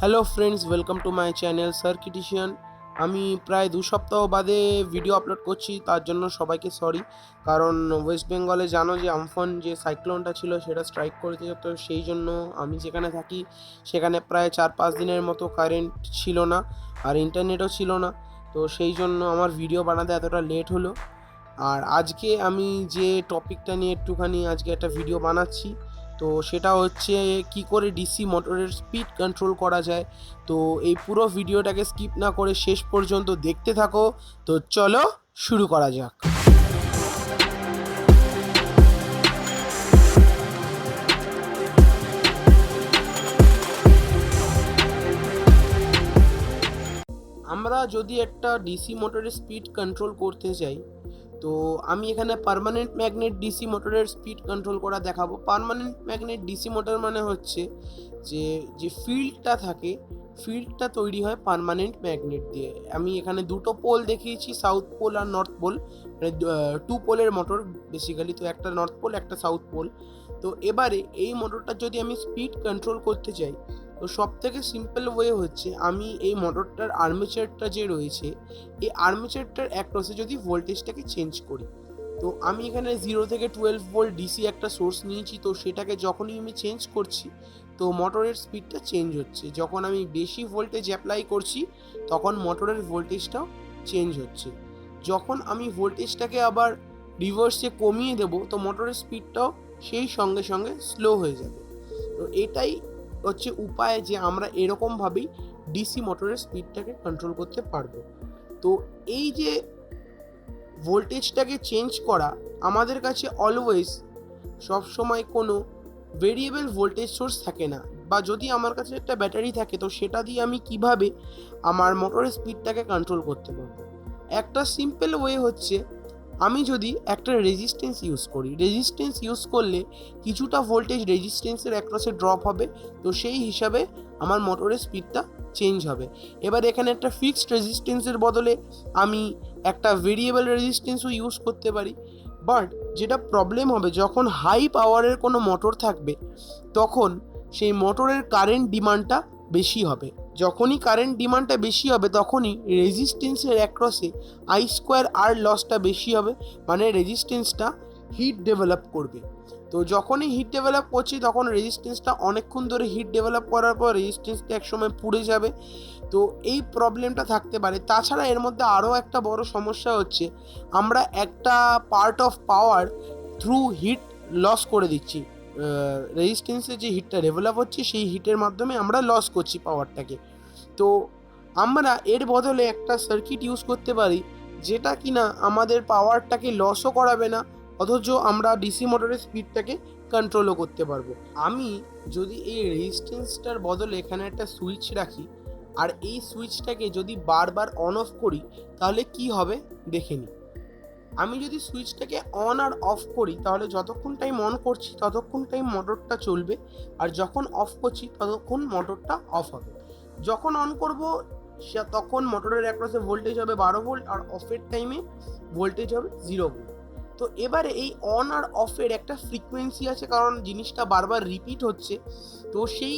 Hello friends, welcome to my channel circuitician. আমি প্রায় 2 সপ্তাহ বাদে ভিডিও আপলোড করছি, তার জন্য সবাইকে সরি। কারণ ওয়েস্ট বেঙ্গলে জানো যে আমফান যে সাইক্লোনটা ছিল সেটা স্ট্রাইক করেছে, তো সেই জন্য আমি যেখানে থাকি সেখানে প্রায় 4-5 দিনের মতো কারেন্ট ছিল না, আর ইন্টারনেটও ছিল না। তো সেই জন্য আমার ভিডিও বানাতে এতটা লেট হলো। আর আজকে আমি যে টপিকটা নিয়ে একটুখানি আজকে একটা ভিডিও বানাচ্ছি, তো সেটা হচ্ছে কি করে ডিসি মোটরের স্পিড কন্ট্রোল করা যায়। তো এই পুরো ভিডিওটাকে স্কিপ না করে শেষ পর্যন্ত দেখতে থাকো। তো চলো শুরু করা যাক। আমরা যদি একটা ডিসি মোটরের স্পিড কন্ট্রোল করতে চাই, তো আমি এখানে পার্মানেন্ট ম্যাগনেট ডিসি মোটরের স্পিড কন্ট্রোল করা দেখাবো। পার্মানেন্ট ম্যাগনেট ডিসি মোটর মানে হচ্ছে যে যে ফিল্ডটা থাকে, ফিল্ডটা তৈরি হয় পার্মানেন্ট ম্যাগনেট দিয়ে। আমি এখানে দুটো পোল দেখিয়েছি, সাউথ পোল আর নর্থ পোল, মানে 2 পোলের মোটর বেসিক্যালি। তো একটা নর্থ পোল, একটা সাউথ পোল। তো এবারে এই মোটরটা যদি আমি স্পিড কন্ট্রোল করতে চাই, তো সব থেকে সিম্পল ওয়ে হচ্ছে আমি এই মোটরটার আর্মেচারটা যে রয়েছে, এই আর্মেচারটার অ্যাক্রসে যদি ভোল্টেজটাকে চেঞ্জ করি। তো আমি এখানে 0 থেকে 12 ভোল্ট ডিসি একটা সোর্স নিয়েছি, তো সেটাকে যখনই আমি চেঞ্জ করছি তো মোটরের স্পিডটা চেঞ্জ হচ্ছে। যখন আমি বেশি ভোল্টেজ অ্যাপ্লাই করছি তখন মোটরের ভোল্টেজটাও চেঞ্জ হচ্ছে। যখন আমি ভোল্টেজটাকে আবার রিভার্সে কমিয়ে দেবো তো মোটরের স্পিডটাও সেই সঙ্গে সঙ্গে স্লো হয়ে যাবে। তো এটাই হচ্ছে উপায় যে আমরা এরকমভাবেই ডিসি মোটরের স্পিডটাকে কন্ট্রোল করতে পারবো। তো এই যে ভোল্টেজটাকে চেঞ্জ করা, আমাদের কাছে অলওয়েজ সবসময় কোনো ভেরিয়েবল ভোল্টেজ সোর্স থাকে না, বা যদি আমার কাছে একটা ব্যাটারি থাকে তো সেটা দিয়ে আমি কিভাবে আমার মোটরের স্পিডটাকে কন্ট্রোল করতে পারবো। একটা সিম্পল ওয়ে হচ্ছে আমি যদি একটা রেজিস্ট্যান্স ইউজ করি, রেজিস্ট্যান্স ইউজ করলে কিছুটা ভোল্টেজ রেজিস্ট্যান্সের অ্যাক্রসে ড্রপ হবে, তো সেই হিসাবে আমার মোটরের স্পিডটা চেঞ্জ হবে। এবার এখানে একটা ফিক্সড রেজিস্ট্যান্সের বদলে আমি একটা ভেরিয়েবল রেজিস্ট্যান্সও ইউজ করতে পারি। বাট যেটা প্রবলেম হবে, যখন হাই পাওয়ারের কোনো মোটর থাকবে তখন সেই মোটরের কারেন্ট ডিমান্ডটা বেশি হবে। যখনই কারেন্ট ডিমান্ডটা বেশি হবে তখনই রেজিস্ট্যান্সের অ্যাক্রসে I² লসটা বেশি হবে, মানে রেজিস্ট্যান্সটা হিট ডেভেলপ করবে। তো যখনই হিট ডেভেলপ করছি তখন রেজিস্ট্যান্সটা অনেকক্ষণ ধরে হিট ডেভেলপ করার পর রেজিস্ট্যান্সটা একসময় পুড়ে যাবে। তো এই প্রবলেমটা থাকতে পারে। তাছাড়া এর মধ্যে আরও একটা বড় সমস্যা হচ্ছে, আমরা একটা part of power through heat loss করে দিচ্ছি। রেজিস্ট্যান্সে যে হিটটা ডেভেলপ হচ্ছে সেই হিটের মাধ্যমে আমরা লস করছি পাওয়ারটাকে। তো আমরা এর বদলে একটা সার্কিট ইউজ করতে পারি যেটা কিনা আমাদের পাওয়ারটাকে লসও করাবে না, অথচ আমরা ডিসি মোটরের স্পিডটাকে কন্ট্রোলও করতে পারবো। আমি যদি এই রেজিস্ট্যান্সটার বদলে এখানে একটা সুইচ রাখি আর এই সুইচটাকে যদি বারবার অন অফ করি তাহলে কি হবে দেখে নিই। আমি যদি সুইচটাকে অন আর অফ করি তাহলে যতক্ষণ টাইম অন করছি ততক্ষণ টাইম মোটরটা চলবে, আর যখন অফ করছি ততক্ষণ মোটরটা অফ হবে। যখন অন করব তখন মোটরের অ্যাক্রসে ভোল্টেজ হবে 12 ভোল্ট, আর অফের টাইমে ভোল্টেজ হবে 0 ভোল্ট। তো এবারে এই অন আর অফের একটা ফ্রিকোয়েন্সি আছে, কারণ জিনিসটা বারবার রিপিট হচ্ছে। তো সেই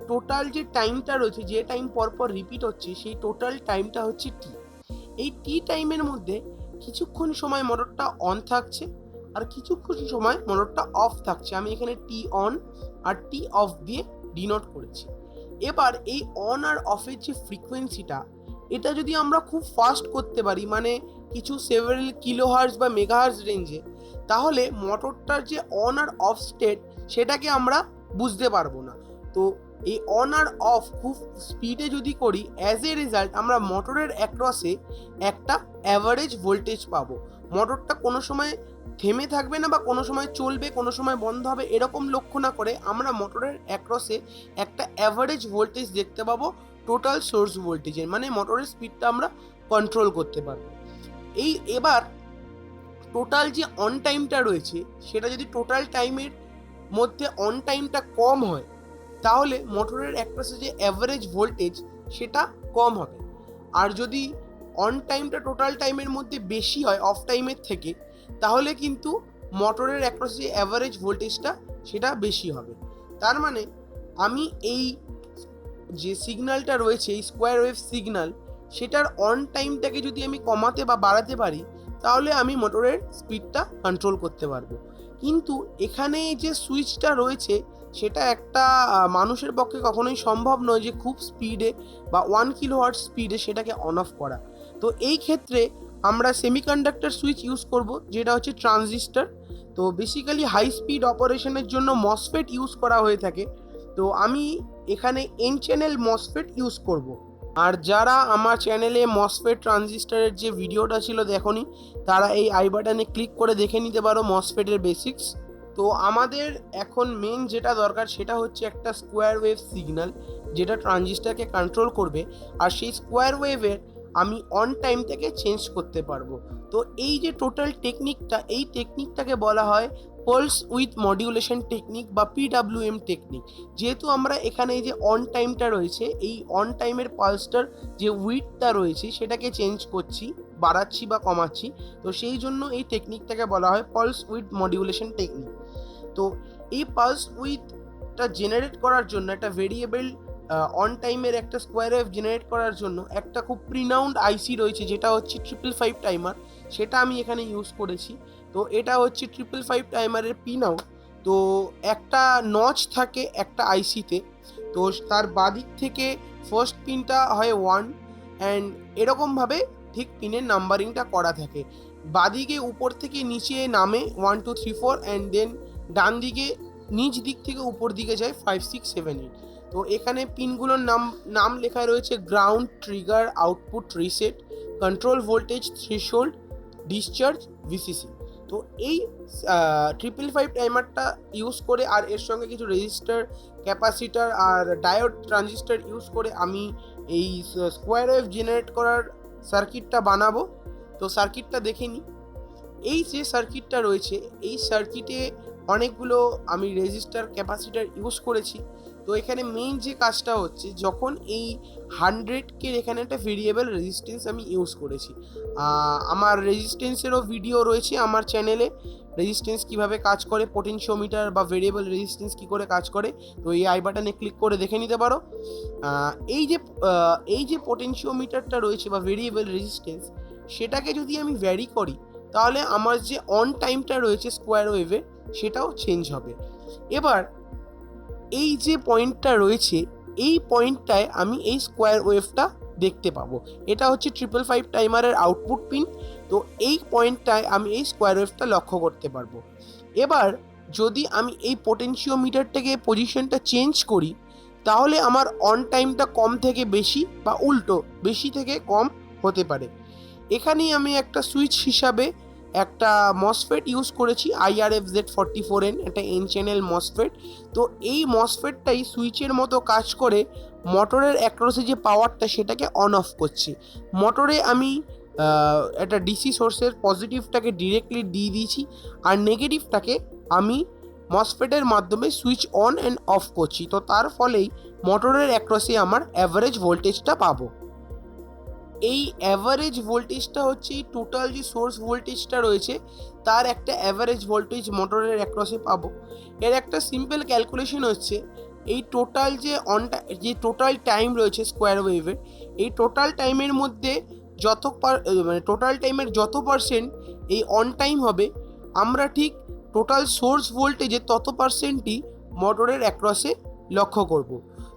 টোটাল যে টাইমটা রয়েছে, যে টাইম পরপর রিপিট হচ্ছে, সেই টোটাল টাইমটা হচ্ছে টি। এই টি টাইমের মধ্যে কিছুক্ষণ সময় মোটরটা অন থাকছে আর কিছুক্ষণ সময় মোটরটা অফ থাকছে। আমি এখানে টি অন আর টি অফ দিয়ে ডিনোট করেছি। এবার এই অন আর অফের যে ফ্রিকোয়েন্সিটা, এটা যদি আমরা খুব ফাস্ট করতে পারি, মানে কিছু সেভারেল কিলোহার্জ বা মেগাহার্জ রেঞ্জে, তাহলে মোটরটার যে অন আর অফ স্টেট সেটাকে আমরা বুঝতে পারবো না। তো এই অন আর অফ খুব স্পিডে যদি করি, অ্যাজ এ রেজাল্ট আমরা মোটরের অ্যাক্রসে একটা অ্যাভারেজ ভোল্টেজ পাবো। মোটরটা কোনো সময় থেমে থাকবে না বা কোনো সময় চলবে, কোনো সময় বন্ধ হবে, এরকম লক্ষ্য না করে আমরা মোটরের অ্যাক্রসে একটা অ্যাভারেজ ভোল্টেজ দেখতে পাবো টোটাল সোর্স ভোল্টেজের, মানে মোটরের স্পিডটা আমরা কন্ট্রোল করতে পারবো। এই এবার টোটাল যে অন টাইমটা রয়েছে সেটা যদি টোটাল টাইমের মধ্যে অন টাইমটা কম হয় তাহলে মোটরের অ্যাক্রসে যে অ্যাভারেজ ভোল্টেজ সেটা কম হবে। আর যদি অন টাইমটা টোটাল টাইমের মধ্যে বেশি হয় অফ টাইমের থেকে, তাহলে কিন্তু মোটরের অ্যাক্রসে যে অ্যাভারেজ ভোল্টেজটা সেটা বেশি হবে। তার মানে আমি এই যে সিগন্যালটা রয়েছে, এই স্কোয়ার ওয়েভ সিগন্যাল, সেটার অন টাইমটাকে যদি আমি কমাতে বা বাড়াতে পারি, তাহলে আমি মোটরের স্পিডটা কন্ট্রোল করতে পারবো। কিন্তু এখানে যে সুইচটা রয়েছে, সেটা একটা মানুষের পক্ষে কখনোই সম্ভব নয় যে খুব স্পিডে বা 1 কিলোওয়াট স্পিডে সেটাকে অন অফ করা। তো এই ক্ষেত্রে আমরা সেমিকন্ডাক্টর সুইচ ইউজ করব, যেটা হচ্ছে ট্রানজিস্টর। তো বেসিক্যালি হাই স্পিড অপারেশনের জন্য মসফেট ইউজ করা হয়ে থাকে। তো আমি এখানে এন চ্যানেল মসফেট ইউজ করব। আর যারা আমার চ্যানেলে মসফেট ট্রানজিস্টরের যে ভিডিওটা ছিল দেখোনি, তারা এই আই বাটনে ক্লিক করে দেখে নিতে পারো মসফেটের বেসিক্স। তো আমাদের এখন মেন যেটা দরকার সেটা হচ্ছে একটা স্কোয়ার ওয়েভ সিগন্যাল, যেটা ট্রানজিস্টরকে কন্ট্রোল করবে। আর সেই স্কোয়ার ওয়েভের আমি অন টাইম থেকে চেঞ্জ করতে পারবো। তো এই যে টোটাল টেকনিকটা, এই টেকনিকটাকে বলা হয় পালস উইথ মডিউলেশন টেকনিক বা PWM টেকনিক। যেহেতু আমরা এখানে এই যে অন টাইমটা রয়েছে, এই অন টাইমের পালসটার যে উইথটা রয়েছে সেটাকে চেঞ্জ করছি, বাড়াচ্ছি বা কমাচ্ছি। তো সেই জন্য এই টেকনিকটাকে বলা হয় পালস উইথ মডিউলেশন টেকনিক। তো এই পালস উইথটা জেনারেট করার জন্য একটা ভেরিয়েবল অন টাইমের একটা স্কোয়ার ওয়েভ জেনারেট করার জন্য একটা খুব প্রিনাউন্ড আইসি রয়েছে, যেটা হচ্ছে 555 টাইমার। সেটা আমি এখানে ইউজ করেছি। তো এটা হচ্ছে 555 টাইমারের পিন আউট। তো একটা নচ থাকে একটা আইসিতে, তো তার বাদিক থেকে ফার্স্ট পিনটা হয় 1, অ্যান্ড এরকমভাবে ঠিক পিনের নাম্বারিংটা করা থাকে। বাদিকে উপর থেকে নিচে নামে 1 2 3 4, অ্যান্ড দেন ডান দিকে নিচ দিক থেকে উপর দিকে যায় 5 6 7 8। তো এখানে পিনগুলোর নাম লেখা রয়েছে ground, trigger, output, reset, control voltage, threshold, discharge, VCC. তো এই 555 টাইমারটা ইউজ করে আর এর সঙ্গে কিছু রেজিস্টার, ক্যাপাসিটার আর ডায়োড ট্রানজিস্টার ইউজ করে আমি এই স্কোয়ার ওয়েভ জেনারেট করার সার্কিটটা বানাবো। তো সার্কিটটা দেখে নিই। এই যে সার্কিটটা রয়েছে, এই সার্কিটে অনেকগুলো আমি রেজিস্টার, ক্যাপাসিটার ইউজ করেছি। তো এখানে মেইন যে কাজটা হচ্ছে, যখন এই 100K এখানে একটা ভেরিয়েবল রেজিস্ট্যান্স আমি ইউজ করেছি। আমার রেজিস্ট্যান্সেরও ভিডিও রয়েছে আমার চ্যানেলে, রেজিস্ট্যান্স কীভাবে কাজ করে, পোটেনশিওমিটার বা ভেরিয়েবল রেজিস্ট্যান্স কী করে কাজ করে। তো এই আই বাটনে ক্লিক করে দেখে নিতে পারো। এই যে পোটেনশিওমিটারটা রয়েছে বা ভেরিয়েবল রেজিস্ট্যান্স, সেটাকে যদি আমি ভ্যারি করি, তাহলে আমার যে অন টাইমটা রয়েছে স্কোয়ার ওয়েভে, সেটাও চেঞ্জ হবে। এবার এই যে পয়েন্টটা রয়েছে, এই পয়েন্টটায় আমি এই স্কোয়ার ওয়েভটা দেখতে পাবো। এটা হচ্ছে 555 টাইমারের আউটপুট পিন। তো এই পয়েন্টটায় আমি এই স্কোয়ার ওয়েভটা লক্ষ্য করতে পারবো। এবার যদি আমি এই পোটেনশিওমিটারটাকে পজিশনটা চেঞ্জ করি, তাহলে আমার অন টাইমটা কম থেকে বেশি বা উল্টো বেশি থেকে কম হতে পারে। এখানেই আমি একটা সুইচ হিসাবে একটা মসফেট ইউজ করেছি, IRFZ44N, একটা এন চ্যানেল মসফেট। তো এই মসফেটটাই সুইচের মতো কাজ করে মোটরের অ্যাক্রসে যে পাওয়ারটা, সেটাকে অন অফ করছে। মোটরে আমি একটা ডিসি সোর্সের পজিটিভটাকে ডিরেক্টলি দিয়ে দিয়েছি, আর নেগেটিভটাকে আমি মসফেটের মাধ্যমে সুইচ অন অ্যান্ড অফ করছি। তো তার ফলেই মোটরের অ্যাক্রসে আমার অ্যাভারেজ ভোল্টেজটা পাবো। এই অ্যাভারেজ ভোল্টেজটা হচ্ছে এই টোটাল যে সোর্স ভোল্টেজটা রয়েছে, তার একটা অ্যাভারেজ ভোল্টেজ মোটরের অ্যাক্রসে পাবো। এর একটা সিম্পল ক্যালকুলেশন হচ্ছে, এই টোটাল যে টোটাল টাইম রয়েছে স্কোয়ার ওয়েভের, এই টোটাল টাইমের মধ্যে টোটাল টাইমের যত পার্সেন্ট এই অন টাইম হবে, আমরা ঠিক টোটাল সোর্স ভোল্টেজের তত পার্সেন্টই মোটরের অ্যাক্রসে লক্ষ্য করব।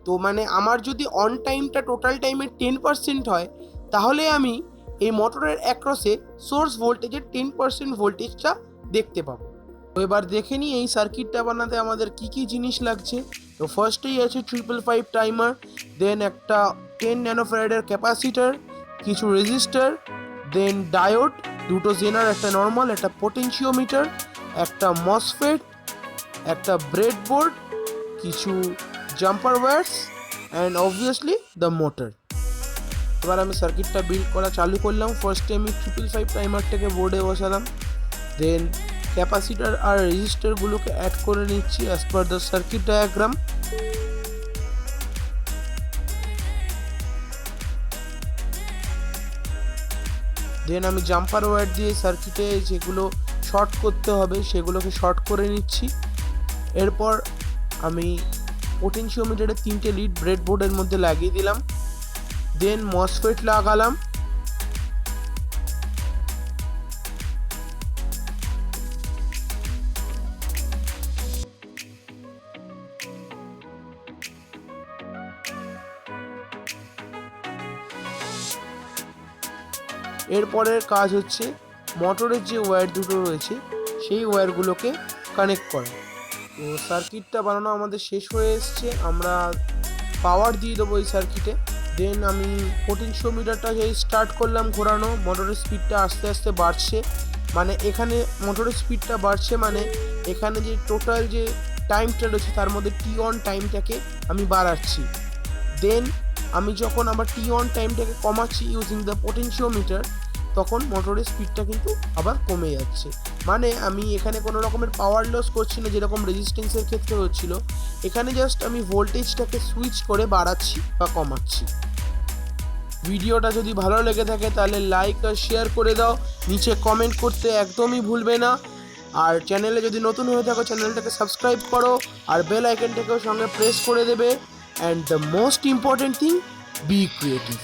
তো মানে আমার যদি অন টাইমটা টোটাল টাইমের 10% হয়, তাহলে আমি এই মোটরের অ্যাক্রসে সোর্স ভোল্টেজের 10% ভোল্টেজটা দেখতে পাবো। তো এবার দেখে নিই এই সার্কিটটা বানাতে আমাদের কি কি জিনিস লাগছে। তো ফার্স্টেই আছে 555 টাইমার, দেন একটা 10 ন্যানোফ্যারাডের ক্যাপাসিটার, কিছু রেজিস্টার, দেন ডায়োড, দুটো জেনার, একটা নর্মাল, একটা পোটেনশিওমিটার, একটা মসফেট, একটা ব্রেডবোর্ড, কিছু jumper wires, and obviously the motor. এবার আমি সার্কিটটা বিল্ড করা চালু করলাম। ফার্স্টে আমি 555 টাইমারটাকে বোর্ডে বসালাম, দেন ক্যাপাসিটার আর রেজিস্টারগুলোকে অ্যাড করে নিচ্ছি as per the circuit diagram. Then আমি জাম্পার ওয়্যার দিয়ে সার্কিটে যেগুলো শর্ট করতে হবে সেগুলোকে শর্ট করে নিচ্ছি। এরপর আমি পোটেনশিওমিটারের 3টে লিড ব্রেডবোর্ডের মধ্যে লাগিয়ে দিলাম। দেন মসফেট লাগালাম। এরপরের কাজ হচ্ছে মোটরের যে ওয়্যার দুটো রয়েছে সেই ওয়্যারগুলোকে কানেক্ট করা। তো সার্কিটটা বানানো আমাদের শেষ হয়ে এসছে, আমরা পাওয়ার দিয়ে দেবো এই সার্কিটে। দেন আমি পোটেনশিওমিটারটা যেই স্টার্ট করলাম ঘোরানো, মোটরের স্পিডটা আস্তে আস্তে বাড়ছে, মানে এখানে মোটরের স্পিডটা বাড়ছে মানে এখানে যে টোটাল যে টাইমটা রয়েছে তার মধ্যে টি অন টাইমটাকে আমি বাড়াচ্ছি। দেন আমি যখন আবার টি অন টাইমটাকে কমাচ্ছি ইউজিং দ্য পোটেনশিওমিটার, তখন মোটরের স্পিডটা কিন্তু আবার কমে যাচ্ছে। মানে আমি এখানে কোনো রকমের পাওয়ার লস করছি না যেরকম রেজিস্ট্যান্সের ক্ষেত্রে হচ্ছিল, এখানে জাস্ট আমি ভোল্টেজটাকে সুইচ করে বাড়াচ্ছি বা কমাচ্ছি। ভিডিওটা যদি ভালো লেগে থাকে তাহলে লাইক আর শেয়ার করে দাও, নিচে কমেন্ট করতে একদমই ভুলবে না। আর চ্যানেলে যদি নতুন হয়ে থাকো চ্যানেলটাকে সাবস্ক্রাইব করো আর বেল আইকনটাকেও সঙ্গে প্রেস করে দেবে। And the most important thing, be creative.